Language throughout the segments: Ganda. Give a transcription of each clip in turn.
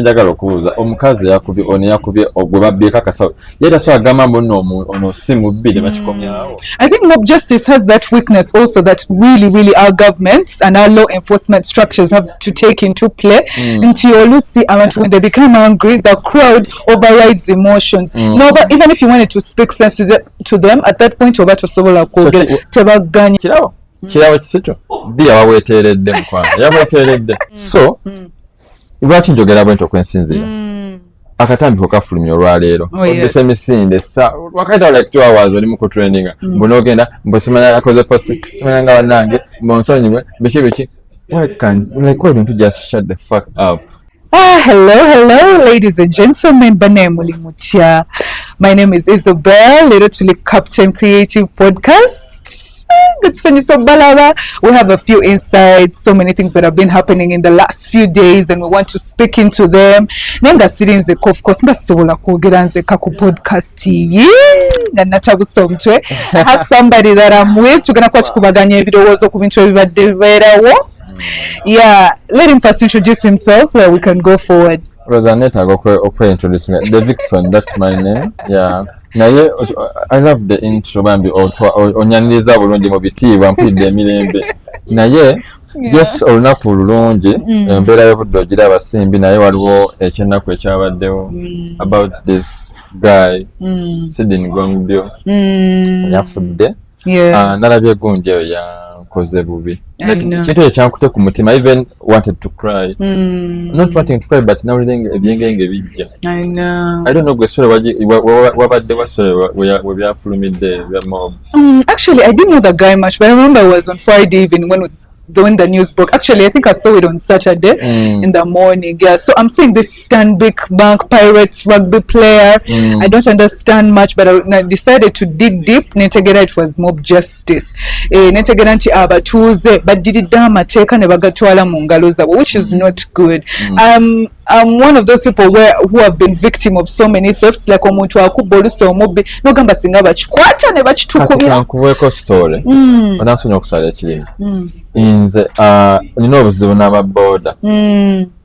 njagala okubuuza omukazi yakubye ono yakubye ogwe babbye kakasawo yera so agamba mbono ono si mubbi ne bakikomyawo. I think mob justice has that weakness also that really our governments and our law enforcement structures have to take into play until olusi abantu when they become angry the crowd overrides emotions. No, but even if you wanted to speak sense to them at that point oba tosobola kwogera tebaganya kirawo KISITU bia waweteredde mukwano yaweteredde so lwaki njogera bwento okwensinzira akatambiko kafulumya olwaleero odese emisinde wakaita like 2 hours oli muku training mbonogenda mbosimanya akoze post simanya nga banange mbonsonyiwe biki why don't you just shut the fuck up? Hello, ladies and gentlemen. Banemuli. My name is Isabella, literally Captain Creative Podcast. Good to see you, so Balaba. We have a few insights, so many things that have been happening in the last few days, and we want to speak into them. Nenga sirinze of course ndasobola kugeranze kaku podcast yi nanatabusomtwe. I have somebody that I'm with. Tugana kwa chikubaganya ebirowozo ku bintu ebibadde berawo. Yeah, let him first introduce himself so that we can go forward. Rosanetta go introducing Devixon, that's my name. Yeah. Naye I love the intro bambi onyaniriza bulungi mu bitiibwa mpulidde emirembe. Naye yes olunaku lulungi embeera y'obudde ogira abasimbi naye waliwo ekyennaku ekyabaddewo about this guy Sidin Gongodyo yafudde nalabye gunja eyo yakoze bubi. Kintu ekyankute ku mutima, I even wanted to cry. Not wanting to cry, but now ebyengenge bijja. I know. I don't know gwesore wabadde wasore we byafulumidde bya mob. Actually, I didn't know the guy much, but I remember it was on Friday evening when the news broke. Actually, I think I saw it on Saturday in the morning. Yeah, so I'm seeing this Stanbic Bank Pirates rugby player. I don't understand much, but I decided to dig deep. Netegera it was mob justice. Netegera nti abatuuze baddiridde amateeka ne bagatwala mu ngalo zaabwe, which is not good. I'm one of those people who have been victim of so many thefts, like omuntu akubba olusi omubbi nogamba singa bakikwata ne bakitukubira. Kankuweeko story onansonyiwa okusala ekirimi nze nina obuzibu n'ababoda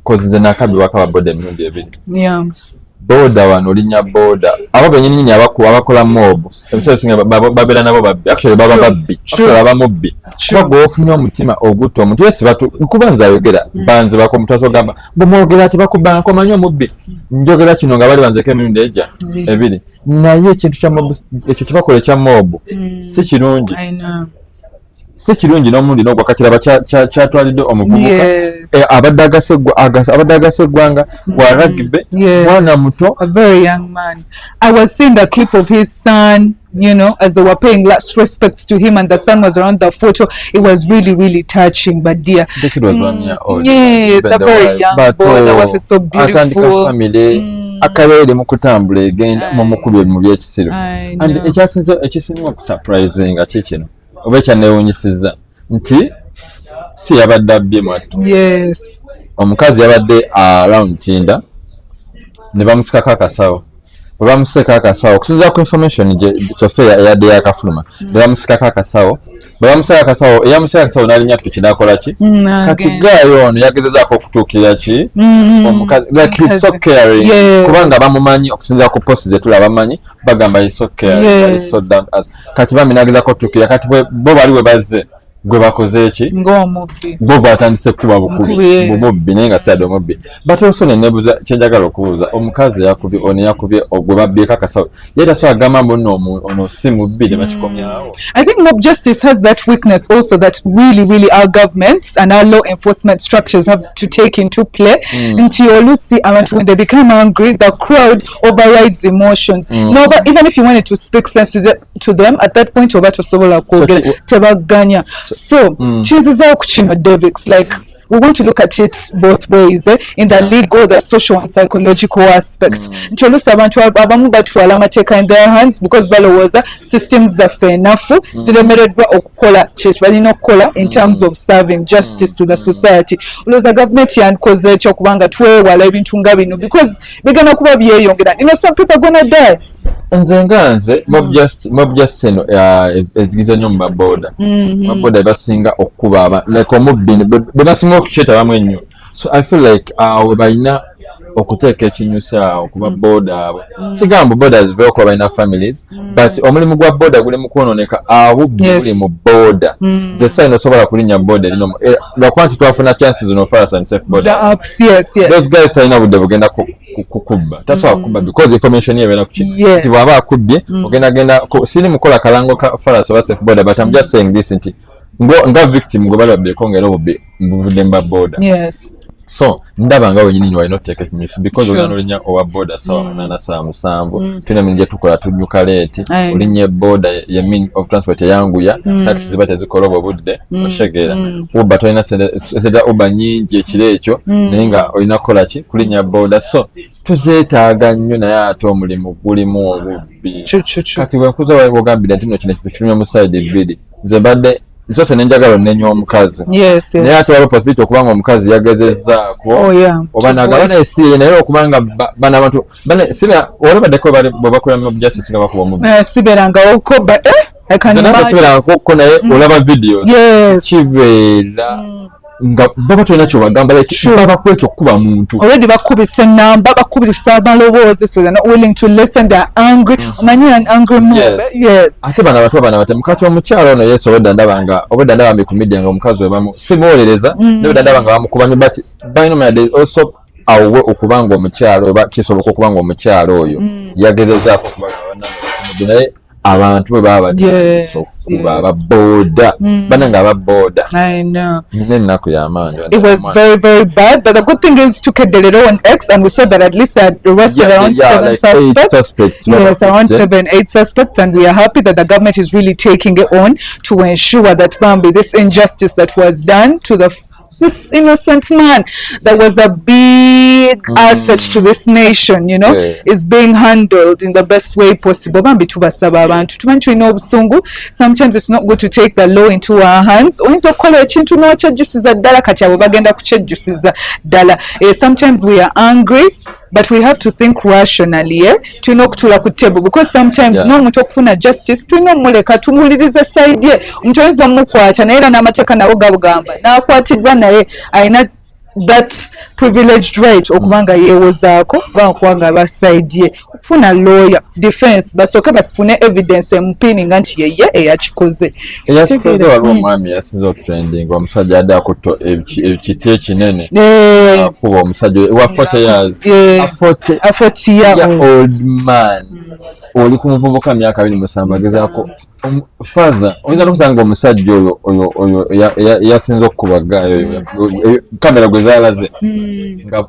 kozi nze nakabibwako ababoda emirundi ebiri. Boda wano linnya boda abo benyini nyinyi abakola mob ebiseera bisinga babeera nabo babbi actually baba babbi aba mubbi kuba gwofunye omutima ogutta omuntu yesi nkubanza ayogera banze bako omuntu asogamba bwomwogera ati bakubanga komanyi omubbi njogera kino nga bali banzeko emirundi ejja ebiri naye ekintu kya mob ekyo kyebakola ekya mob si kirungi. Si kirungi n'omundi n'ogwa kakiraba kyatwalidde omuvubuka abadde agase eggwanga wa rugby mwana muto, a very young man. I was seeing the clip of his son, you know, as they were paying last respects to him and the son was around the photo. It was really touching, but dear, the kid was 1 year old. Yes, a very young boy. The wife is so beautiful. Akabeere mu kutambula egenda mu mukubi mu byekisiru and ekisinga okusurprising nga kikino oba ekyanewunyisiza nti si yabadde abbye mwattu. Yes. Omukazi yabadde around Tinda ne bamusikako akasawo. Bwe bamusikako akasawo okusinziira ku information software eyadde yakafuluma ne bamusikako akasawo. Bwe bamusikako akasawo eyamusikako akasawo n'alinnya tuki n'akola ki kati gaayo ono yagezezaako okutuukirira ki omukazi like he's so caring kubanga bamumanyi okusinziira ku post ze tulaba bamanyi bagamba he's so caring he's so down as kati bami n'agezaako okutuukirira kati bo bali we bazze gwe bakoze eki ng'omubbi bo batandise kuba bukubi bumubbi naye nga sayadde omubbi but also nenebuuza kyenjagala okubuuza omukazi yakubye ono yakubye ogwe babbyeko akasawo yera so agamba mbono ono si mubbi ne bakikomyawo. I think mob justice has that weakness also that really our governments and our law enforcement structures have to take into play until olusi abantu when they become angry the crowd overrides emotions. No, but even if you wanted to speak sense to them at that point oba tosobola kwogera tebaganya. So, chances are Devix, like we want to look at it both ways in the legal, the social and psychological aspect. Ncholusa abantu abamu batwala amateeka in their hands because balowooza systems zaffe enafu ziremereddwa okukola kye balina okukola in terms of serving justice to the society. Olowooza government yankoze ekyo kubanga twewala ebintu nga bino because bigenda kuba byeyongera. You know, some people are gonna die. Nze mob just eno ezigize nnyo mu maboda maboda basinga okuba like omubbi bwe basinga okukyeta bamu ennyo so I feel like we balina okuteeka ekinyusa awo kuba boda abo sigamba boda ziveewo kuba balina families but omulimu gwa boda guli mu kwonooneka abubbi buli mu boda nze sayina osobola kulinnya boda erino lwakuba nti twafuna chances no fire and safe boda those guys talina budde bugenda kukubba tasobola kukubba because information yebeera kuki nti bw'aba akubbye ogenda siri mukola kalango ka fire oba safe boda but I'm just saying this nti nga victim gwe balabyeko ng'era obubbi mbuvudde mba boda so ndaba nga wenyini walina oteeka ekinyusi because olina olinya owa boda sawa 8 saa 7 tulina emirimu gye tukola tunyuka leeti olinya boda ye mean of transport eyanguya taxi ziba tezikola obwo budde oshegeera uba tolina seda uba nyingi ekiro ekyo naye nga olina kukola ki kulinnya boda so tuzeetaaga nnyo naye ate omulimu gulimu obubbi kati bwenkuza wogambira nti no kino kinywa mu side bbiri nze mbadde nsose nenjagala onnenya omukazi naye ate waliwo possibility okubanga omukazi yagezezzaako oba nagabana esiye naye okubanga bana abantu olabaddeko bwe bakola mu justice nga bakuba omubbi sibeerangawoko sibeerangako naye olaba videos kibeera nga baba tolina kyobagamba babakwekyo okukuba muntu already bakubisa enamba bakubisa amaloboozi so they're not willing to listen, they're angry omanyi an angry mob ate bana bato mukati omukyalo ono yesu obedda ndaba mbi ku media nga omukazi webamu simuwolereza nebedda ndaba nga bamukubamye but balina omanya also awe okubanga omukyalo oba kisoboka okubanga omukyalo oyo yagezezaako okubaga naye abantu bwe baba okuba ababoda bananga ababoda n'ennaku y'amaanyi. It was very, very bad, but the good thing is tukedde leero on X and we saw that at least they had arrested around 7 suspects. Yes, around 7-8 suspects, and we are happy that the government is really taking it on to ensure that this injustice that was done to this innocent man that was a big asset to this nation, is being handled in the best way possible. Bambi tubasaba abantu tumanyi tulina obusungu. Sometimes it's not good to take the law into our hands. Oyinza okukola ekintu n'okyejjusiza ddala kati abo bagenda kukyejjusiza ddala. Sometimes we are angry, but we have to think rationally. Tulina okutula ku table because sometimes n'omuntu okufuna justice tulina omuleka tumuwulirize side ye. Omuntu oyinza omukwata naye era n'amateeka nawo gabugamba n'akwatiddwa naye ayina that privileged right okubanga yeewozaako kubanga baside ye okufuna lawyer defense basooke bafune evidence emupininga nti yeye eyakikoze. Waliwo omwami yasinza okutrending omusajja adde akutto ekiti ekinene kuba omusajja wa 40 years a 40 year old man oli ku muvubuka myaka 27 agezaako father oyinza nokusanga omusajja oyo yasinza okukubagayo kamera gwe zaalaze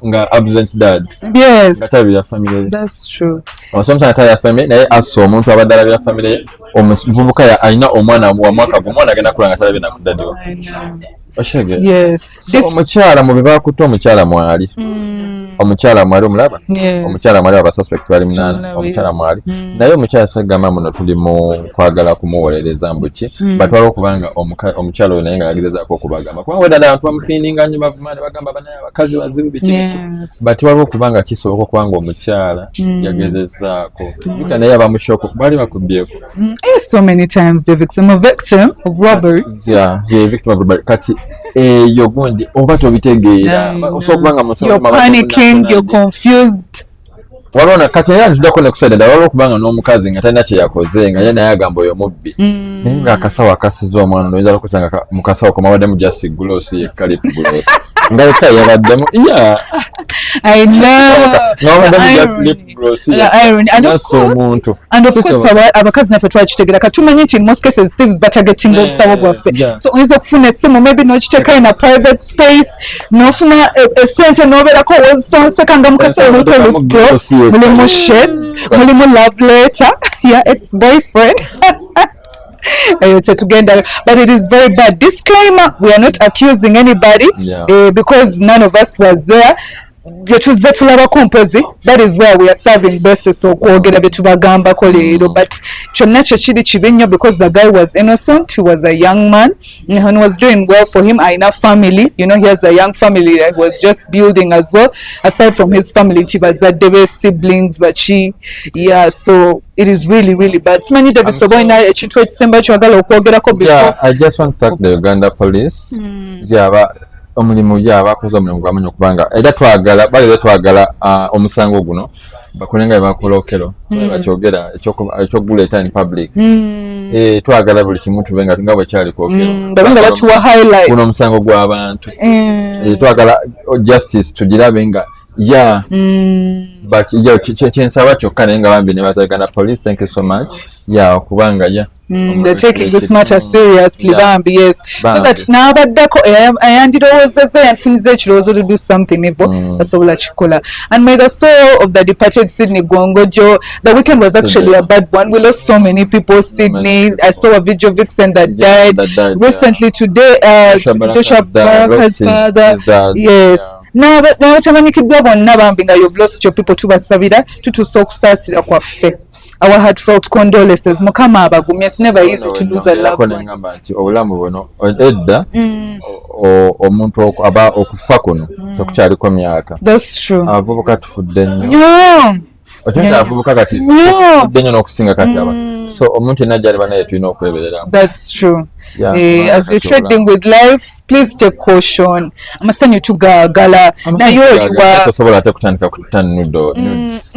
nga absent dad nga talabira family. That's true. Omusajja talabira family naye assa omuntu abadde alabira family ye omuvubuka alina omwana wa mwaka gwe omwana agenda kula nga talabira na ku dad we. Omukyala mu bebakutta omukyala mwali omulaba omukyala mwali abasuspect bali 8 omukyala mwali naye omukyala sagamba muno tuli mu kwagala kumuwolereza mbuki batwala okubanga omukyala oyo naye nga yagezezaako okubagamba kubanga wedda abantu bamupininga nnyo bavumane bagamba banaye abakazi bazibu biki but waliwo okubanga kisoboka okubanga omukyala yagezezaako yuka naye abamushoko bali bakubyeko. So many times Devixon a victim of robbery. Victim of robbery kati eyo gundi oba tobitegeera okubanga you're panicking, you're confused. Walona kati naye ntudako nekusada ddala waliwo okubanga n'omukazi nga talina kye yakoze nga ye naye agamba oyo mubbi naye nga akasawo akasiza omwana oyinza okusanga mu kasawo komabadde mu just gloss ye calip gloss nga yekka yabaddemu I know omuntu and of course abakazi naffe twakitegeera katumanyi nti in most cases thieves batagatinga obusawo bwaffe so oyinza okufuna essimu maybe n'okiteeka in a private space n'ofuna essente n'obeerako wozisonseka nga mukasawo n'oliko mulimu shades mulimu love letter ex-boyfriend but it is very bad. Disclaimer, we are not accusing anybody because none of us was there. That is where we are serving basis okwogera betubagambako leero but kyonna kyo kiri kibi nnyo because the guy was innocent. He was a young man and was doing well for him. Aina family, he has a young family that was just building as well aside from his family bazadde be siblings but so it is really, really bad. Simanyi Devixon boina ekintu ekisemba kyagala okwogerako before. I just want to thank the Uganda police. omulimu abakoze omulimu gwamanyi okubanga era twagala omusango guno bakolenga bakolokero bakyogera ekyoguleeta in public twagala buli kimu tubenga nga bwekyali kwokero guno omusango gw'abantu twagala justice tugirabe nga kyensaba kyokka naye nga bambi ne batagana police. Thank you so much okubanga they're taking this matter seriously, bambi, yes. So that n'abaddako ayandirowoozezza yanfunyiza ekirowoozo to do something evil asobola kikola. And may the soul of the departed Sydney Gongojo, the weekend was actually a bad one. We lost so many people. Sydney, I saw a video Devixon that died recently today. Joshua Barker's father, yes. N'abatamanyikidwa bonna bambi nga you've lost your people, tubasabira tutuusa okusaasira kwaffe. Our heartfelt condolences. Mukama abagumye. It's never easy to lose a loved one. Obulamu buno edda omuntu aba okufa kuno tokukyaliko myaka. That's true. Abavubuka tufudde nnyo. Okyenda abavubuka kati tufudde nnyo n'okusinga kati aba. So omuntu yenna gy'aliba naye tulina okwebereramu. That's true. As we're trading with life, please take caution. Amasanyu tugaagala. Naye oliwa tosobola ate kutandika kutta nudes.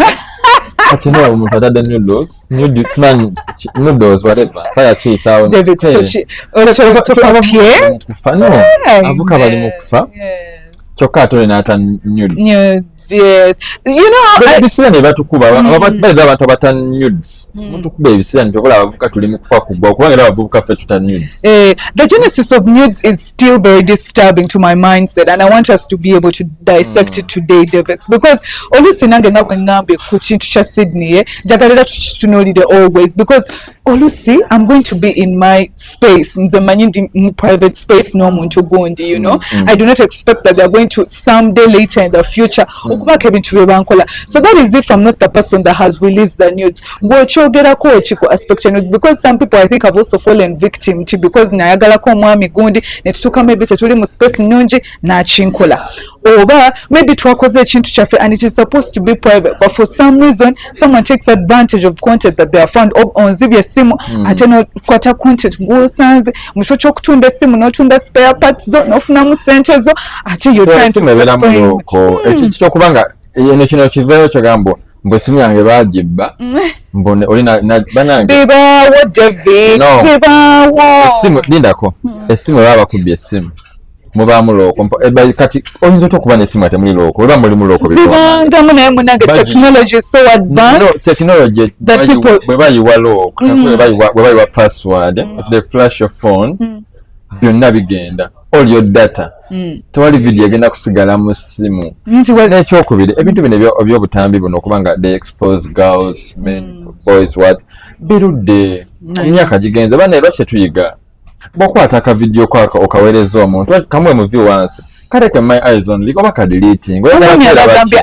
Ati no omuntu atadde noodles whatever fire cheese out Devixon avuka bali mu kufa kyokka atole n'ata nudes. Yes, you know, ebisira ne batukuba baza abantu abata nudes mutukuba ebisira ne tukola abavuka tuli mu kufa kubwa kubanga era abavuka ffe tuta nudes. The genesis of nudes is still very disturbing to my mindset, and I want us to be able to dissect it today, Devix, because oluusi nange nga bwe ngambe ku kintu kya Sydney njagalira tukitunulire always, because oluusi I'm going to be in my space, nze manyi ndi mu private space n'omuntu gundi, you know. I do not expect that they are going to someday later in the future okubaka ebintu bye bankola. So that is if I'm not the person that has released the nudes. Ng'okyogerako ekiko aspect ya nudes, because some people I think have also fallen victim to, because nayagalako omwami gundi ne tutuuka maybe tetuli mu space nnungi n'akinkola, oba maybe twakoze ekintu kyaffe and it is supposed to be private, but for some reason someone takes advantage of content that they have found. Onzibye essimu ate n'okwata content ng'osanze mu kifo ky'okutunda essimu n'otunda spare parts zo n'ofunamu ssente zo ate you're trying to ekintu ky'okubanga eno kino kiveeyo kyogamba mbwe essimu yange baagibba mbone olina banange bibaawo David bibaawo essimu lindako essimu baba bakubbye essimu mubaamu looko kati oyinza otya okuba n'essimu ate muli looko oba mulimu looko bibangamu naye munange technology is so advanced technology that people bwe bayiwa looko bwe bayiwa password if they flash your phone byonna bigenda all your data tewali video egenda kusigala mu ssimu. N'ekyokubiri ebintu bino eby'obutambi buno okubanga they expose girls, men, boys, what birudde emyaka gigenze bane lwaki tuyiga bw'okwata akavidiyo kwako okaweereza omuntu kamwe mu view wansi kaleke my eyes only oba kadeleting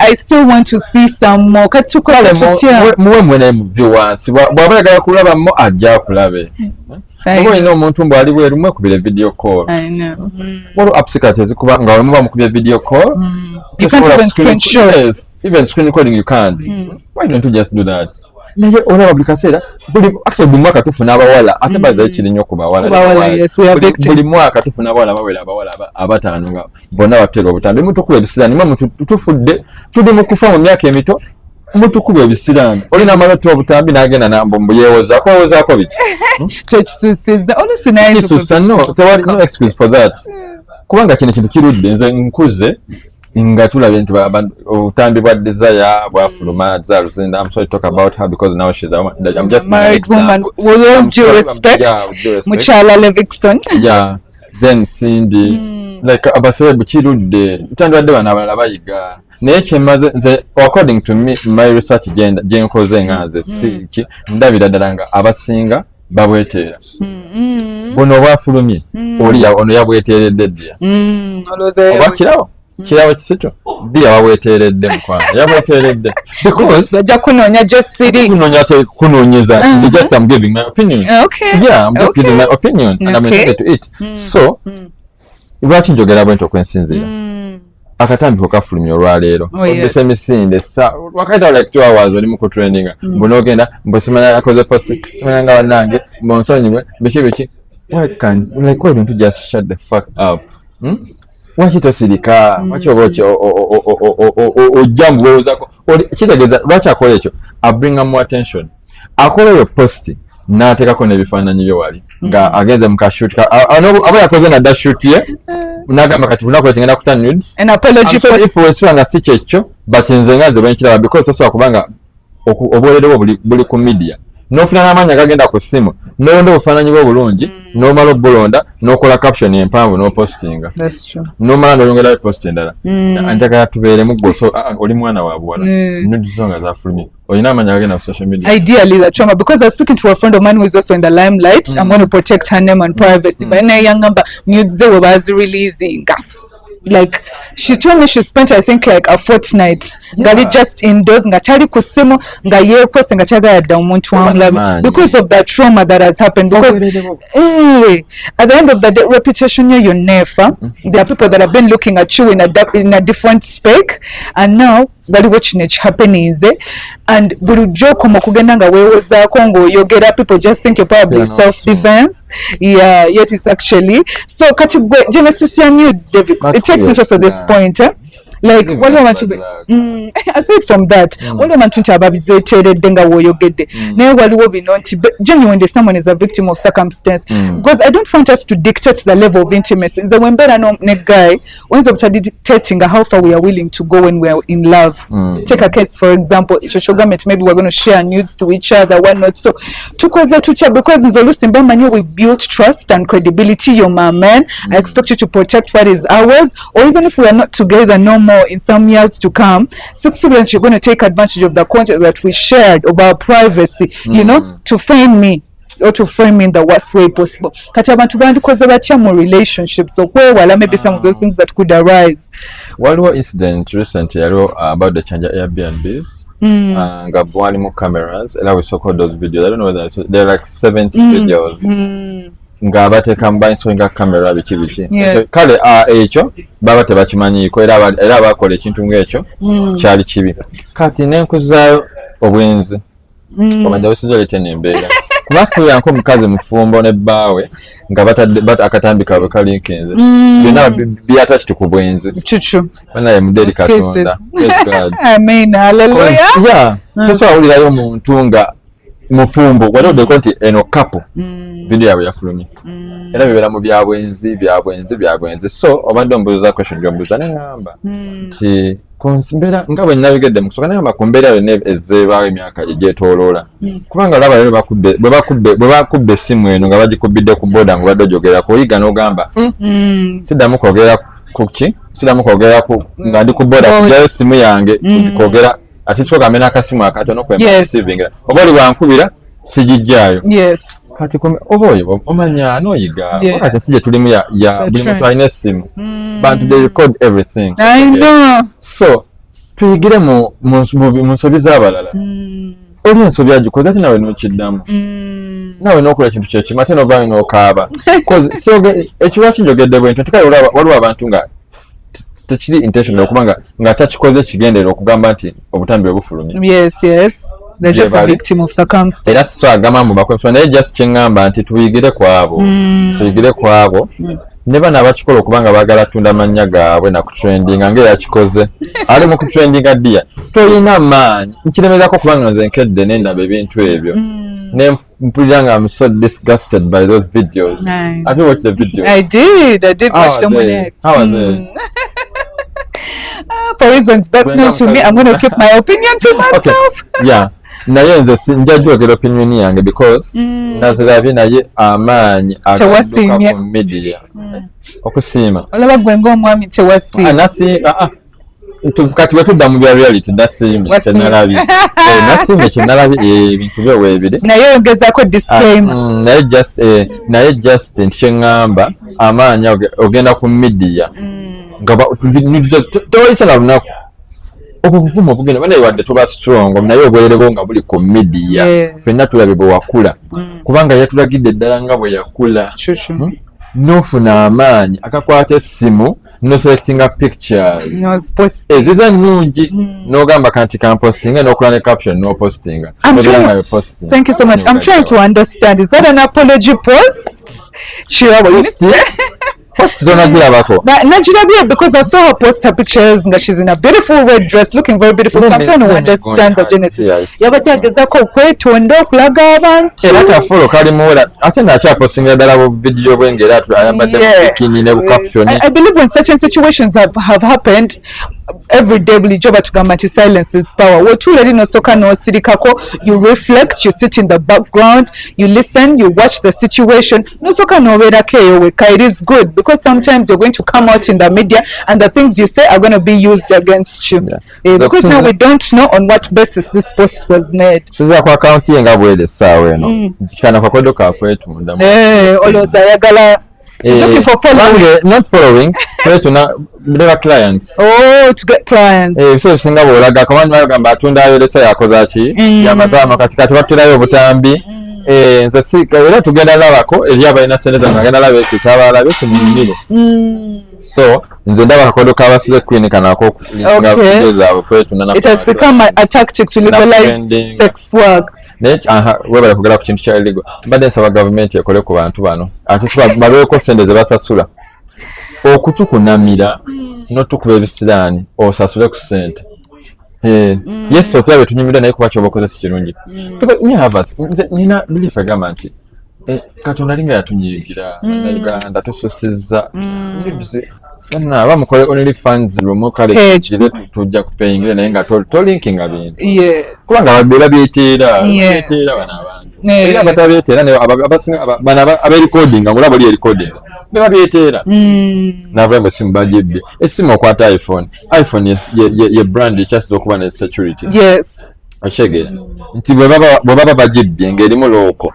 I still want to see some more kati tukola tutya muwe mwene mu view wansi bw'aba yagala kulaba mo ajja akulabe. Oba olina omuntu mbw ali bweru mwekubira video call. Waliwo apps kati ezikuba nga muba mukubya video call. You can't even screenshot. Yes, even screen recording you can't. Why don't you just do that? Naye olaba buli kaseera buli mwaka tufuna abawala ate baza ekiri nnyo ku bawala. Buli mwaka tufuna abawala bawera abawala abataano nga bonna batera obutambi mutukuba ebisiraani mwe tufudde tuli mu kufa mu myaka emito mutukuba ebisiraani olina amaloti obutambi n'agenda nambo mbuyeewozaako weewozaako biki kyekisusiza oluusi naye tewali no excuse for that kubanga kino kintu kirudde nze nkuze nga tulabye nti obutambi bwa Desire bwafuluma Zaluzinda. I'm sorry to talk about her because now she's I'm just married woman with all due respect. Muchala Devixon. Yeah, then Cindy like abasebe kirudde tutandwadde bana abalala bayiga naye kyemaze nze according to me my research gye nkoze nga nze si ndabira ddala nga abasinga babweteera buno bwafulumye oli ono yabweteeredde ddya oba kirawo KISITU bia wabweteeredde mukwano yabweteeredde because bajja kunoonya just siri kunoonya kunoonyeza just I'm giving my opinion. I'm just giving my opinion and I'm entitled to it. So lwaki njogera bwenti okwensinzira akatambi kokafulumya olwaleero oddesa emisinde wakaita like 2 hours oli mu kutraininga mbonogenda mbosimanya akoze post simanya nga bannange mbonsonyiwe biki why don't you just shut the fuck up? Waki tosirika waki obochi ojambu wozako kitegeeza lwaki akola ekyo abringa more attention akola yo post n'ateekako n'ebifaananyi byo wali nga agenze mu kashoot aba yakoze na dashoot ye n'agamba kati lunaku ngenda kuta nudes an apology for if wesula nga si kyekyo but nze nga nze bwenkiraba because tosobola kubanga obwererewo buli ku media n'ofuna n'amaanyi agagenda ku ssimu n'olonda obufaananyi bwo obulungi n'omala obbulonda n'okola caption empanvu n'opostinga n'omala n'oyongerayo post endala njagala tubeeremu gwe so oli mwana wa buwala nudes zo nga zafulumye olina amaanyi agagenda ku social media. Ideally that trauma, because I was speaking to a friend of mine who is also in the limelight. I'm going to protect her name and privacy but na young number nudes they were releasing. Like she told me she spent I think like a fortnight ngali just indoors nga tali ku simu nga yeekose nga tagayadda omuntu wamulabe because of that trauma that has happened because at the end of the day reputation yo nefa there are people that have been looking at you in a different spec and now bali watching it happening and bulijjo koma kugenda nga weewozaako ng'oyogera people just think you're probably self-defense yet it's actually so kati gwe genesis ya nudes Devixon it takes me to this point like what do I want to be aside from that what do I want to ababizeeteredde nga w'oyogedde naye waliwo bino nti genuinely someone is a victim of circumstance because I don't want us to dictate the level of intimacy nze we mbeera ne guy oyinza buta dictating how far we are willing to go when we are in love take a case for example shoshogamete maybe we're going to share nudes to each other why not so tukoze tutya because nze oluusi mba manyi we built trust and credibility you're my man I expect you to protect what is ours or even if we are not together no more in some years to come, subsequently you're going to take advantage of the content that we shared of our privacy, you know, to frame me or to frame me in the worst way possible. Kati abantu bandikoze batya mu relationships so kwewala maybe some of those things that could arise. Waliwo incident recently about the Chanja Airbnbs. Nga bwalimu cameras and I was so-called those videos. I don't know whether they're like 70 videos. Nga bateeka mbainsoinga kamera biki kale ekyo baba tebakimanyiiko era bakola ekintu ng'ekyo kyali kibi kati nenkuzaayo obwenzi omanja businza leete nembeera kubasuubira nko omukazi mufumbo ne bbaawe nga batadde akatambi kaabwe kalinkinze byonna byataki ku bwenzi naye muderi katonda tosobola wulirayo omuntu nga mufumbo wali oddeko nti eno kapo video yaabwe yafulumye era bibeera mu byabwenzi so obadde ombuuza question gyombuuza neŋŋamba nti mbeera nga bwe nabigedde mu kusooka neŋŋamba ku mbeera yonna ezzeebaawo emyaka egyetooloola kubanga olaba leero bwe bakubba essimu eno nga bagikubbidde ku booda nga obadde ogyogera kuoyiga n'ogamba siddamu kwogera ku ki siddamu kwogera nga ndi ku booda kugyayo essimu yange kwogera ati soka amena akasimu akatono kwemasivingira oba oli wankubira sigijjaayo kati oboyo omanya n'oyiga kati sije tulimu ya buli muntu alina essimu bantu they record everything I know so tuyigire mu nsobi z'abalala oli ensobi agikoze ate nawe n'okiddamu nawe n'okola ekintu kyekimu ate n'ovaayo n'okaaba ekiba kinjogedde bwentyo nti kale waliwo abantu nga tekiri intentional okubanga nga takikoze kigendera okugamba nti obutambi obufulumye they're just a victim of circumstance era so agamba mu bakwefuna naye just kyeŋŋamba nti tuyigire kwabo ne bano abakikola okubanga baagala tunda amannya gaabwe nakutrendinga ng'eyakikoze ali mu kutrendinga ddiya tolina maanyi nkiremezako kubanga nze nkedde nendaba ebintu ebyo nempulira nga I'm so disgusted by those videos. Have you watched the videos? I did watch them on X. How are they? For reasons best known to me, I'm going to keep my opinion to myself. Yeah. Naye nze njagala opinion yange because nazirabye naye amaanyi agaduka ku media okusiima olaba gwe ng'omwami tewasiima kati bwe tudda mu bya reality nasiimye kyenalabye ebintu byo weebiri naye ongezaako disclaimer naye just nti kyeŋŋamba amaanyi ogenda ku media nga tewayisa na lunaku obuvumu obugenda banaye wadde tuba strong naye obwerere bwo nga buli ku media ffenna tulabe bwe wakula kubanga yatulagidde eddala nga bwe yakula n'ofuna amaanyi akakwata essimu no selectinga pictures eziza nnungi n'ogamba kanti kampostinga n'okola ne caption no postinga. Thank you so much. I'm trying to understand, is that an apology post? Kirabo, Post donagirabako. Najirabia because I saw her post her pictures and she's in a beautiful red dress, looking very beautiful. So I'm trying to understand the genesis. Yabajagezako kwetonda okulaga abantu. Era tafolo kalimura. Ate nakyapostinga ddala video bwengera ayambadde bikini ne caption. I believe when certain situations have happened, every day bulijjo batugamba nti silence is power. Wotula lino soka n'osirikako, you reflect, you sit in the background, you listen, you watch the situation. No soka n'obeerako eyo wekka. It is good because sometimes you're going to come out in the media and the things you say are going to be used against you. Because now we don't know on what basis this post was made. Siza kwa account ye nga bwere sawa eno. Kana kwa kodo ka kwetunda. Oloza yagala looking for following. Not following. Kwetuna never clients. Oh, to get clients. So singa bolaga kamani bagamba atunda ayolesa yakoza ki. Yamazama katikati batulayo obutambi. Nze sika era tugenda labako eri abalina sente zange agenda labe ekitaba bese mumire. So nze ndaba kakodo kabasile queen kanako kulinga abo kwetu na. It has become a tactic to legalize sex work. Webale kugala ku kintu kya illegal. Mbadde nsaba government ekole ku bantu bano. Ate babeeko sente ze basasula. Okutukunamira n'otukuba ebisiraani osasule ku sente. Yes, so tulabe tunyumira naye kuba kyobakoze si kirungi. Nina belief egamba nti Katonda alinga yatunyigira Uganda tususizza bamukole only funds lumu kale kire tujja kupeyingira naye nga tolinkinga bintu kubanga babera byeteera bana abantu era batabeteera naye abasinga aberecordinga ngula bali recording beba byeteera navembe simu bajibye esimu okwata iPhone ye brand ikyasiza okuba ne security achegera nti bwe baba bajibye ng'erimu looko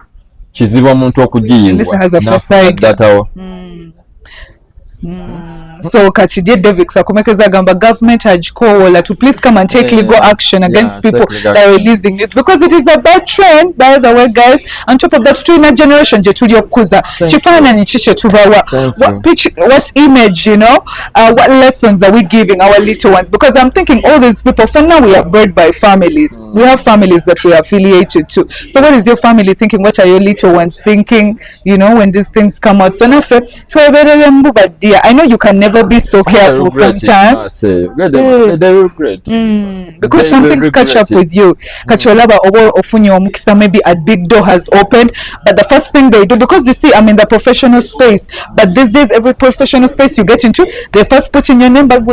kizibu omuntu okugiyiwa datawo. So kati did Devixon akomekeza gamba government hajikola to please come and take legal action against people that are releasing it because it is a bad trend by the way guys. On top of that twina generation je tuli okuza chifananyi chiche tubawa what image what lessons are we giving our little ones because I'm thinking all these people for now we are bred by families. We have families that we are affiliated to. So what is your family thinking? What are your little ones thinking when these things come out? So nafe twebelele mbuba dear. I know you can never be so careful sometimes. They regret. Because some things catch up with you. Kacholaba obo ofunyo omukisa maybe a big door has opened, but the first thing they do, because you see I'm in the professional space, but these days every professional space you get into, they first put in your name, but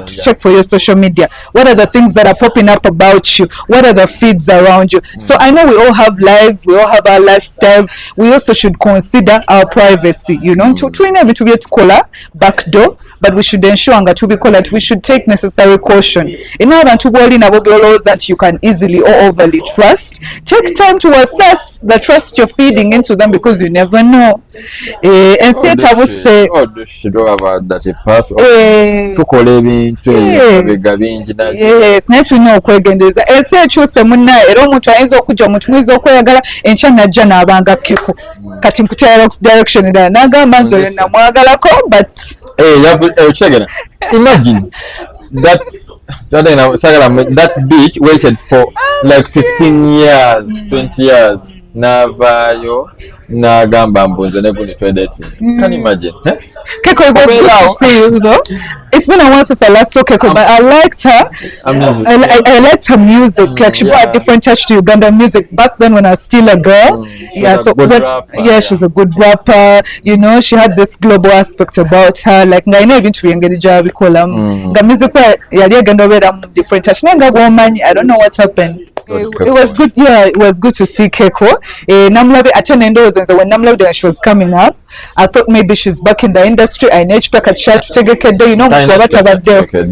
check for your social media. What are the things that are popping up about you? What are the feeds around you? So I know we all have lives, we all have our lifestyles. We also should consider our privacy, backdoor, but we should ensure that we should take necessary caution. In order to go in that you can easily or overly trust, take time to assess the trust you're feeding into them because you never know. And see it, I would say, yes, not to know kwegendeza. And say chose muna ero muntu ayinza okujja muntu mwiza okweyagala enkya najja n'abanga keko. Kati nkutera direction ndala nagamba nze namwagalako but imagine that bitch waited for like 15 years, 20 years. Navayo nagamba mbunze negunifedeti. Can you imagine? Keko, it was good to see you, It's been a while since I last saw Keko, but I liked her. I liked her music. Like she brought a different touch to Uganda music back then when I was still a girl. She's a good rapper. She had this global aspect about her. Like I know even to be engaged with Kolam. The music yali Uganda with different touch. I don't know what happened. It was good. Yeah, it was good to see Keko. Namlabe attended when Namlabe she was coming up. I thought maybe she's back in the industry. I know back at church to take a what about them? Take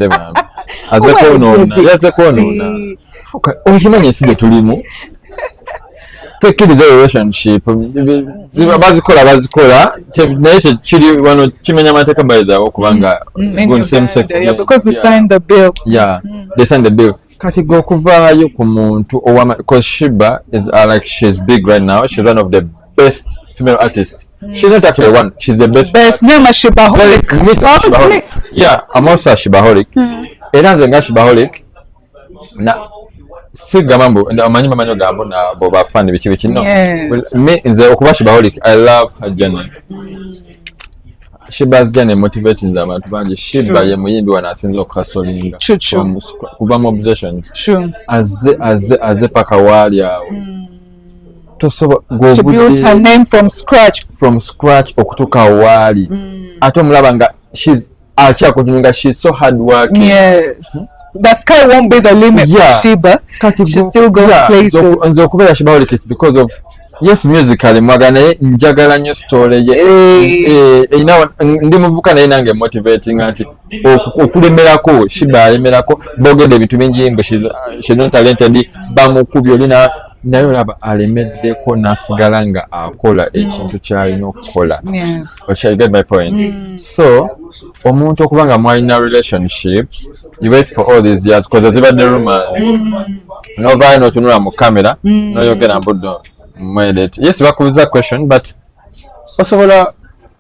the relationship. Bazikola naye kiri wano kimenya amateeka bayida okubanga same sex because we signed the bill. They signed the bill. Kati go kuvaayo ku muntu because Shiba is like she's big right now. She's one of the best female artists. She's not actually one. She's the best. Name a Shibaholic. Yeah, I'm also a Shibaholic. Era nze nga Shibaholic na sigamambo amanyi mamanyo gambo na boba fan biki no. Me nze okuba Shibaholic, I love her journey. Shiba's journey motivating them at banji. Shiba ye muyimbi wanasinza okukasolinga kuva mu obsessions aze paka wali awo she built her name from scratch okutuka wali ate omulaba nga she's so hard working. Yes. The sky won't be the limit for Shiba. She still goes places. Nze okubeera Shiba Olikit because of yes musically mwagana njagala nnyo story ye ndi muvuka naye nange motivating ati okulemerako Shiba alemerako bogedde ebintu bingi mbe she's not talented bamukubye olina naye olaba alemeddeko n'asigala nga akola ekintu ky'alina okukola. You get my point? So omuntu okuba nga mwalina relationship you wait for all these years because zibadde rumors novaayo n'otunula mu kamera n'oyogera mbuddo yes bakubuza question but osobola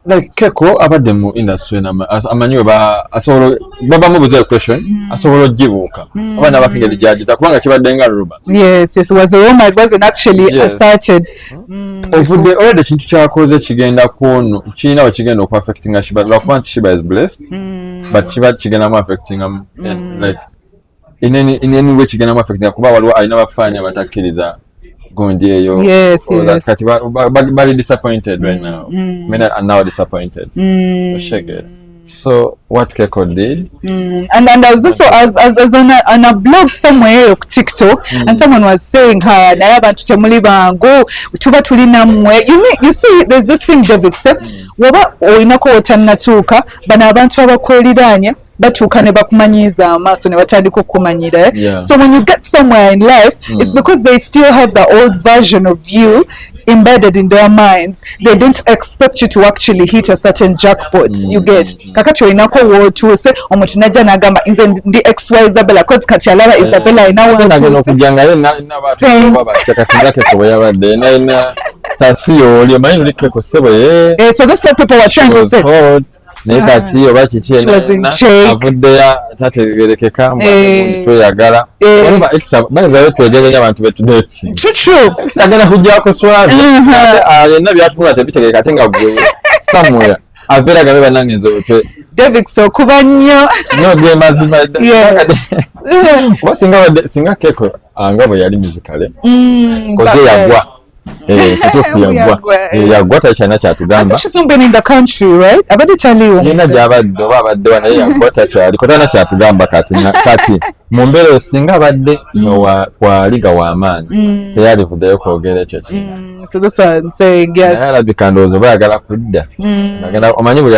like Keko abadde mu industry amanyiwe asobola baba mubuza question asobola ogibuuka abana bakengeri gyagita kubanga kibadde nga rumor. Yes it was a rumor, it wasn't actually asserted. Ovudde already ekintu kyakoze kigenda kuno kirina we kigenda oku affecting Shiba lwakuba nti Shiba is blessed but Shiba kigenda mu affecting like in any way kigenda mu affecting kuba waliwo alina bafaanya batakkiriza Gondyeyo. Yes. Kati bali disappointed right now. Men are now disappointed. So what Keko did, and I was also as on a blog somewhere on TikTok, and someone was saying her nayabantu temuli bango tuba tulina mwe. You see there's this thing Devixon waba oinako otannatuuka bana abantu abakweliranye batuuka ne bakumanyiza amaaso ne batandika okumanyira. So when you get somewhere in life it's because they still have the old version of you embedded in their minds. They don't expect you to actually hit a certain jackpot. You get kakati oinako wotuuse omuntu najja nagamba nze ndi XY Isabella cause kati alaba Isabella inawo okujanga yena n'abantu baba kyakatindate ko yabadde na sasiyo oli manyi oli Keko sebo so that's what people were trying to say. Naye kati oba kiki avudde ya tategerekeka tweyagala olaba bazayo twegeranya abantu betudeti agenda kujjako swali yenna byatunula tebitegeeka ate nga gwe somewhere aveera gabe banangenze otwe Devixon kuba nnyo ge mazima singa Keko nga bwe yali musicale koze yagwa yagwa takyalina kyatugamba. She's not been in the country, right? Abadde taliwo. Yena gyabadde oba abaddewa naye yagwa takyali kotana kyatugamba kati mu mbeera singa abadde waliga w'amaanyi teyalivuddeyo kwogera ekyo kintu. So that's what I'm saying, yes. Naye alabika ndowooza oba ayagala kudda. Omanyi buli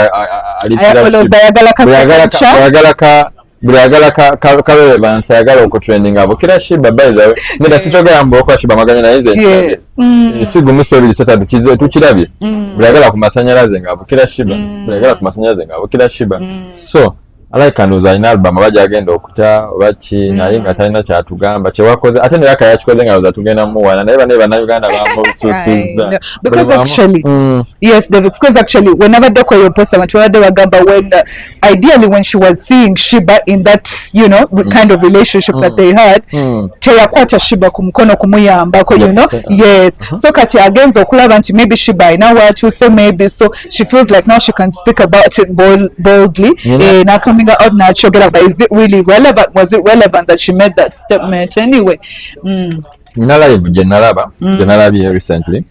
buli ayagala kabebe bansi ayagala okutrendinga bukira Shiba bayizawe ngenda sikyogera mboko Shiba maganya naye nze sigumusa ebiri sotatu tukirabye buli ayagala ku masanyalaze nga bukira Shiba buli ayagala ku masanyalaze nga bukira Shiba so alabika ndowooza alina album aba gyagenda okutya oba ki naye nga talina kyatugamba kyewakoze ate naye akayakikoze nga ndowooza tugenda muwaana naye bannayuganda bamubususizza because actually yes Devixon because actually whenever they call your post abantu babadde bagamba when ideally when she was seeing Shiba in that kind of relationship that they had teyakwata Shiba ku mukono kumuyambako yes so kati agenza okulaba nti maybe Shiba alina watuuse maybe so she feels like now she can speak about it boldly now coming out natural, but is it really relevant? Was it relevant that she made that statement anyway? Generally recently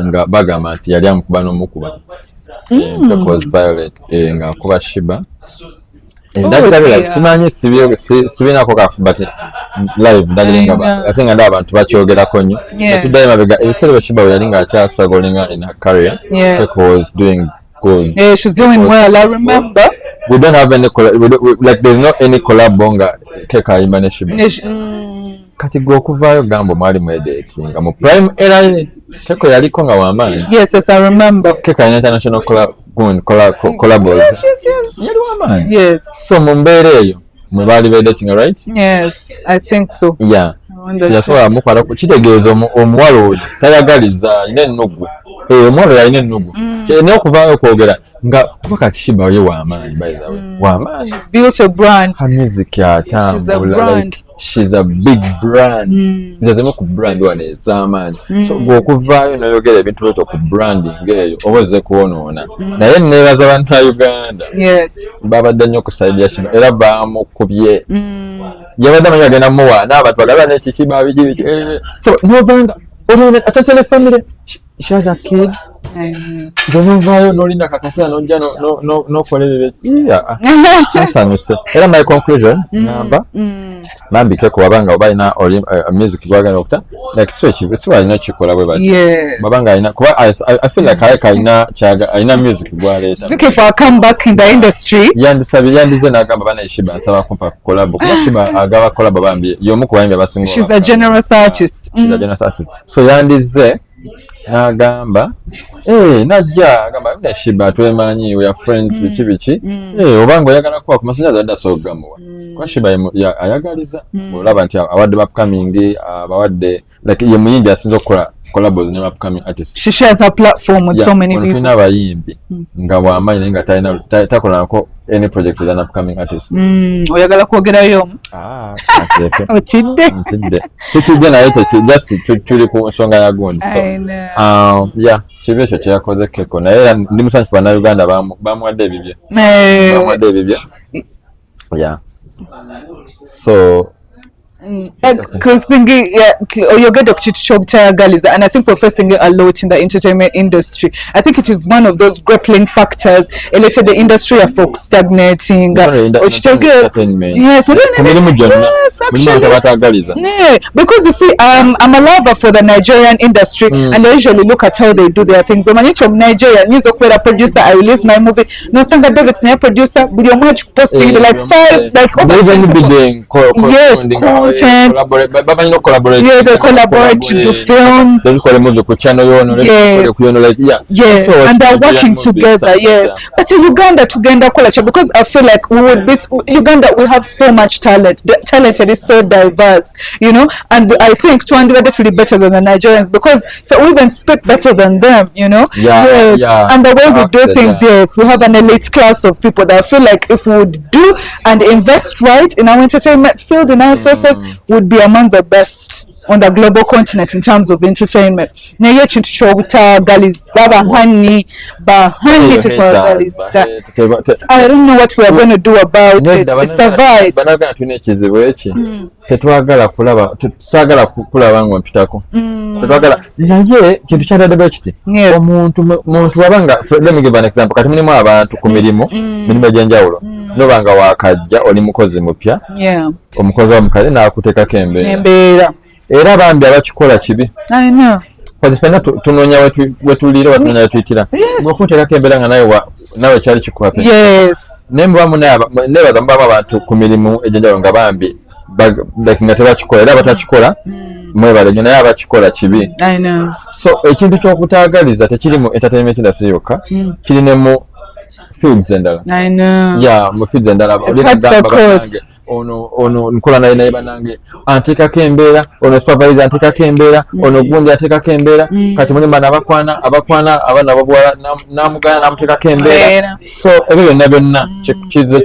nga bagamba nti yali amukuba n'omukuba because Violet nga akuba Shiba ndabira simanyi sibinako kafu but live ndagirenga ate nga ndaba abantu bakyogerako nnyo natuddayo mabega ebiseera bwe Shiba yali nga akyasagolinga in her career was doing good. Yeah, she's doing well. I remember. We don't have any like there's not any collab bonga Keka imane Shiba. Kati gokuvaayo gambo mwali mwedatinga mu prime era Keko yaliko nga w'amaanyi. Yes, I remember. Keka international collab. Yes. Yali w'amaanyi. Yes. So mu mbeera eyo mwe baali bedating, right? Yes, I think so. Yeah. Yasobola mukwala kitegeeza omuwala oyo tayagaliza alina ennugu omuwala yalina ennugu kyene okuvaayo okwogera nga kuba kati Shiba ye w'amaanyi by the way w'amaanyi built a brand music atambula she's a big brand. Nze zimu ku brand wane ez'amaanyi. So bw'okuvaayo n'oyogera ebintu byoto ku branding eyo oba ozze kuwonoona. Naye neebaza abantu ba Uganda. Babadde nnyo kusaidia kino era baamukubye. Yabadde amanyi agenda muwa n'abantu bagaba n'ekiki babigi. So novanga attention family. She has a kid. Novaayo n'olinda kakasira n'ojja n'okolerera sasanyuse. Era my conclusion namba nambike kubanga obalina music gwagala okuta like so alina kikola bwe bati babanga alina kuba I feel like alina music gwaleeta. Looking for a comeback in the industry. Yandize n'agamba bana Ishiba nsaba kumpa collab kuba Ishiba agaba collab bambi y'omu ku bayimbi abasinga. She's a generous artist. So yandize n'agamba najja agamba bina Ishiba twemanyi we are friends biki obanga oyagala kuba ku masanyalaze adda sogamuwa kwa Ishiba ayagaliza olaba nti awadde upcoming abawadde like ye muyimbi asinza okukola collabos ne upcoming artists. She shares her platform with so many people. Tulina abayimbi nga bw'amanyi naye nga takolako any project with an upcoming artist. Oyagala kwogerayo? Otidde naye tuli ku nsonga ya gundi. Kibi ekyo kyeyakoze Keko naye ndi musanyufu bannayuganda bamuwadde ebibye. So oyogedde ku kintu ky'obutayagaliza, and I think we're facing it a lot in the entertainment industry. I think it is one of those grappling factors related the industry of folk stagnating. Yes, because you see, I'm a lover for the Nigerian industry, and I usually look at how they do their things. When you're from Nigeria, news of a producer, I release my movie. No, Sanga Devixon, a producer, with your much posting like 5, like over 10. Yes, content. They collaborate to do films. Yes, and they're working together. Yes, but in Uganda, culture, because I feel like we would be Uganda. We have so much talent. The talent is so diverse, you know. And I think to be better than the Nigerians because we even speak better than them, you know. Yes, and the way we do things, yes, we have an elite class of people that I feel like if we would do and invest right in our entertainment field, in our sources, would be among the best on the global continent in terms of entertainment. Naye ekintu ky'obutagaliza bahani tetwagaliza. I don't know what we are going to do about it. It's a vice. Banagana tulina ekizibu eki tetwagala tusagala kulaba nga mpitako tetwagala naye kintu kyatadde kiti omuntu wabanga let me give an example kati mulimu abantu ku mirimu egy'enjawulo nobanga wakajja oli mukozi mupya omukozi omukazi n'akuteekako embeera era bambi abakikola kibi kozi ffenna tunoonya wetuliira batunoonya wetuyitira bw'okuteekako embeera nga nawe kyali kikubape naye mubamu nebaza mubamu abantu ku mirimu egy'enjawulo nga bambi nga tebakikola era batakikola mwebale nnyo naye abakikola kibi. So ekintu ky'okutaagaliza tekiri mu entertainment industry yokka kiri ne mu fields endala. Mu fields endala ono nkola naye banange anteekako embeera ono supervisor anteekako embeera ono gundi ateekako embeera kati mulimu bano abakwana abaana babuwala n'amugana n'amuteekako embeera. So ebyo byonna